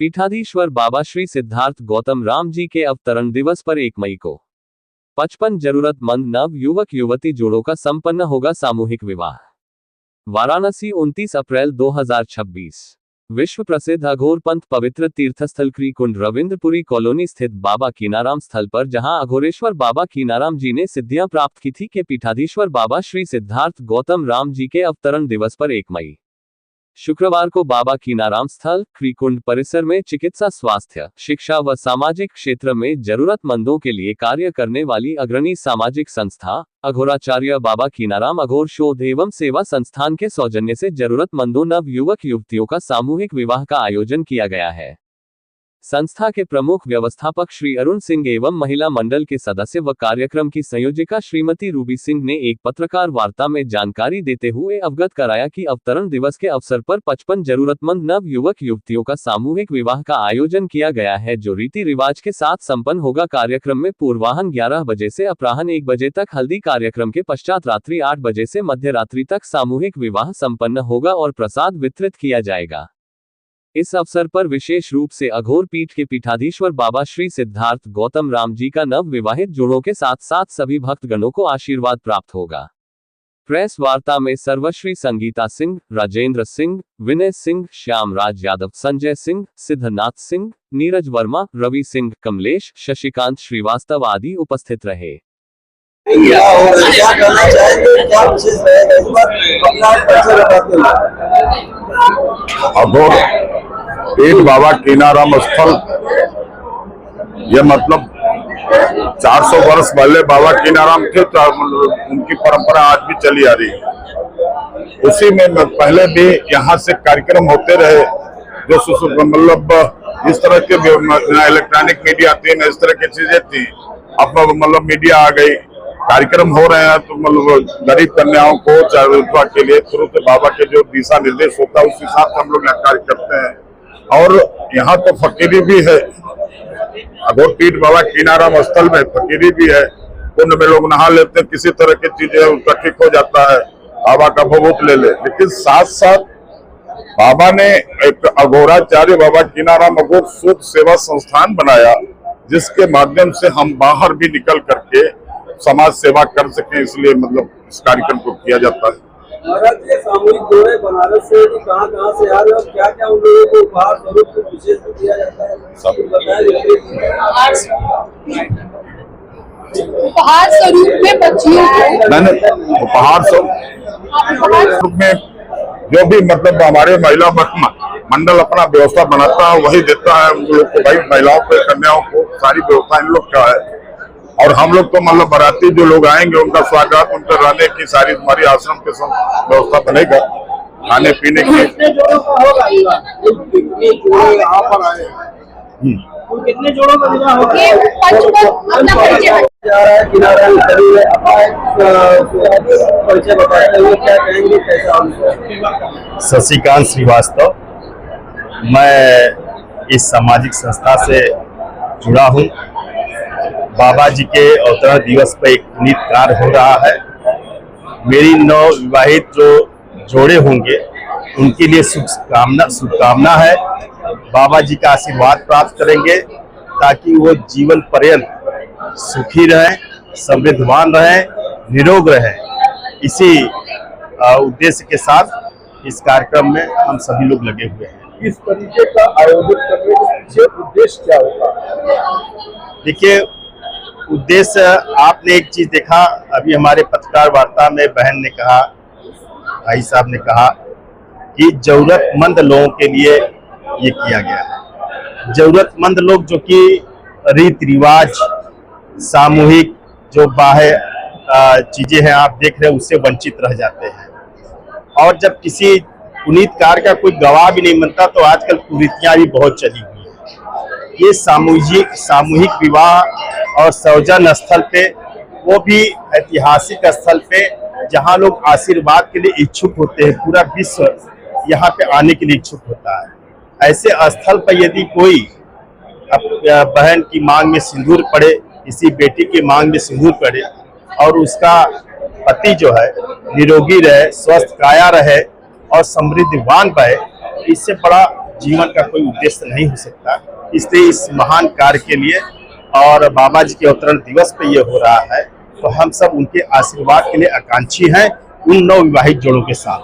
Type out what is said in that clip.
पीठाधीश्वर बाबा श्री सिद्धार्थ गौतम राम जी के अवतरण दिवस पर 1 मई को 55 जरूरतमंद नव युवक युवती जोड़ों का संपन्न होगा सामूहिक विवाह। वाराणसी 29 अप्रैल 2026। विश्व प्रसिद्ध अघोरपंथ पवित्र तीर्थस्थल क्रीकुंड रविंद्रपुरी कॉलोनी स्थित बाबा कीनाराम स्थल पर, जहां अघोरेश्वर बाबा कीनाराम जी ने सिद्धियां प्राप्त की थी, के पीठाधीश्वर बाबा श्री सिद्धार्थ गौतम राम जी के अवतरण दिवस पर 1 मई शुक्रवार को बाबा कीनाराम स्थल क्रीकुंड परिसर में चिकित्सा, स्वास्थ्य, शिक्षा व सामाजिक क्षेत्र में जरूरतमंदों के लिए कार्य करने वाली अग्रणी सामाजिक संस्था अघोराचार्य बाबा कीनाराम अघोर शोध एवं सेवा संस्थान के सौजन्य से जरूरतमंदों नव युवक युवतियों का सामूहिक विवाह का आयोजन किया गया है। संस्था के प्रमुख व्यवस्थापक श्री अरुण सिंह एवं महिला मंडल के सदस्य व कार्यक्रम की संयोजिका श्रीमती रूबी सिंह ने एक पत्रकार वार्ता में जानकारी देते हुए अवगत कराया कि अवतरण दिवस के अवसर पर 55 जरूरतमंद नव युवक युवतियों का सामूहिक विवाह का आयोजन किया गया है, जो रीति रिवाज के साथ संपन्न होगा। कार्यक्रम में पूर्वाह्न 11 बजे से अपराह्न 1 बजे तक हल्दी कार्यक्रम के पश्चात रात्रि 8 बजे से मध्य रात्रि तक सामूहिक विवाह संपन्न होगा और प्रसाद वितरित किया जाएगा। इस अवसर पर विशेष रूप से अघोर पीठ के पीठाधीश्वर बाबा श्री सिद्धार्थ गौतम राम जी का नव विवाहित जोड़ों के साथ साथ सभी भक्तगणों को आशीर्वाद प्राप्त होगा। प्रेस वार्ता में सर्वश्री संगीता सिंह, राजेंद्र सिंह, विनय सिंह, श्याम राज यादव, संजय सिंह, सिद्धनाथ सिंह, नीरज वर्मा, रवि सिंह, कमलेश, शशिकांत श्रीवास्तव आदि उपस्थित रहे। पीठ बाबा कीनाराम स्थल, ये मतलब 400 वर्ष पहले बाबा कीनाराम थे, तो उनकी परंपरा आज भी चली आ रही है। उसी में पहले भी यहाँ से कार्यक्रम होते रहे, जो मतलब इस तरह के इलेक्ट्रॉनिक मीडिया थी ना, इस तरह की चीजें थी। अब मतलब मीडिया आ गई, कार्यक्रम हो रहे हैं, तो मतलब गरीब कन्याओं को जागरूकता के लिए शुरू से बाबा के जो दिशा निर्देश होता है उस हिसाब से हम लोग यहाँ कार्य करते हैं। और यहाँ तो फकीरी भी है, अघोर पीठ बाबा कीनाराम स्थल में फकीरी भी है। कुंड में लोग नहा लेते हैं, किसी तरह की चीजें उनका ठीक हो जाता है, बाबा का भभूत ले ले। लेकिन साथ साथ बाबा ने एक अघोराचार्य बाबा कीनाराम अघोर शोध सेवा संस्थान बनाया, जिसके माध्यम से हम बाहर भी निकल करके समाज सेवा कर सके, इसलिए मतलब इस कार्यक्रम को किया जाता है। महाराज ये सामूहिक जोड़े बनारस से कहाँ से आ रहे हैं, क्या क्या उन लोगों को उपहार स्वरूप विशेष दिया जाता है, सब उपहार स्वरूप में बच्चियों को उपहार स्वरूप में जो भी मतलब हमारे महिला मंडल अपना व्यवस्था बनाता है वही देता है उन लोग को। भाई महिलाओं को, कन्याओं को सारी व्यवस्था इन लोग का है। और हम लोग तो मतलब बाराती जो लोग आएंगे उनका स्वागत, उनका रहने की सारी हमारी आश्रम के सब व्यवस्था बनेगा, खाने पीने की। कितने जोड़ों का होगा यहाँ पर आए, कितने जोड़ों का विवाह होगा? शशिकांत श्रीवास्तव, मैं इस सामाजिक संस्था से जुड़ा हूँ। बाबा जी के अवतरण दिवस पर एक पुनीत कार्य हो रहा है। मेरी नव विवाहित जो जोड़े होंगे उनके लिए शुभकामना है। बाबा जी का आशीर्वाद प्राप्त करेंगे ताकि वो जीवन पर्यंत सुखी रहें, समृद्धवान रहें, निरोग रहें। इसी उद्देश्य के साथ इस कार्यक्रम में हम सभी लोग लगे हुए हैं। इस तरीके का आयोजन करने के पीछे उद्देश्य क्या होगा? देखिए, उद्देश्य आपने एक चीज देखा, अभी हमारे पत्रकार वार्ता में बहन ने कहा, भाई साहब ने कहा कि जरूरतमंद लोगों के लिए ये किया गया है। जरूरतमंद लोग जो कि रीति रिवाज, सामूहिक जो बाह्य चीजें हैं आप देख रहे हैं, उससे वंचित रह जाते हैं। और जब किसी पुनीत कार्य का कोई गवाह भी नहीं बनता तो आजकल कुरीतियां भी बहुत चली हुई है। ये सामूहिक विवाह और सौजन स्थल पे, वो भी ऐतिहासिक स्थल पे जहाँ लोग आशीर्वाद के लिए इच्छुक होते हैं, पूरा विश्व यहाँ पे आने के लिए इच्छुक होता है। ऐसे स्थल पर यदि कोई बहन की मांग में सिंदूर पड़े, किसी बेटी की मांग में सिंदूर पड़े और उसका पति जो है निरोगी रहे, स्वस्थ काया रहे और समृद्धवान रहे, इससे बड़ा जीवन का कोई उद्देश्य नहीं हो सकता। इसलिए इस महान कार्य के लिए और बाबा जी के अवतरण दिवस पे ये हो रहा है, तो हम सब उनके आशीर्वाद के लिए आकांक्षी हैं उन नवविवाहित जोड़ों के साथ।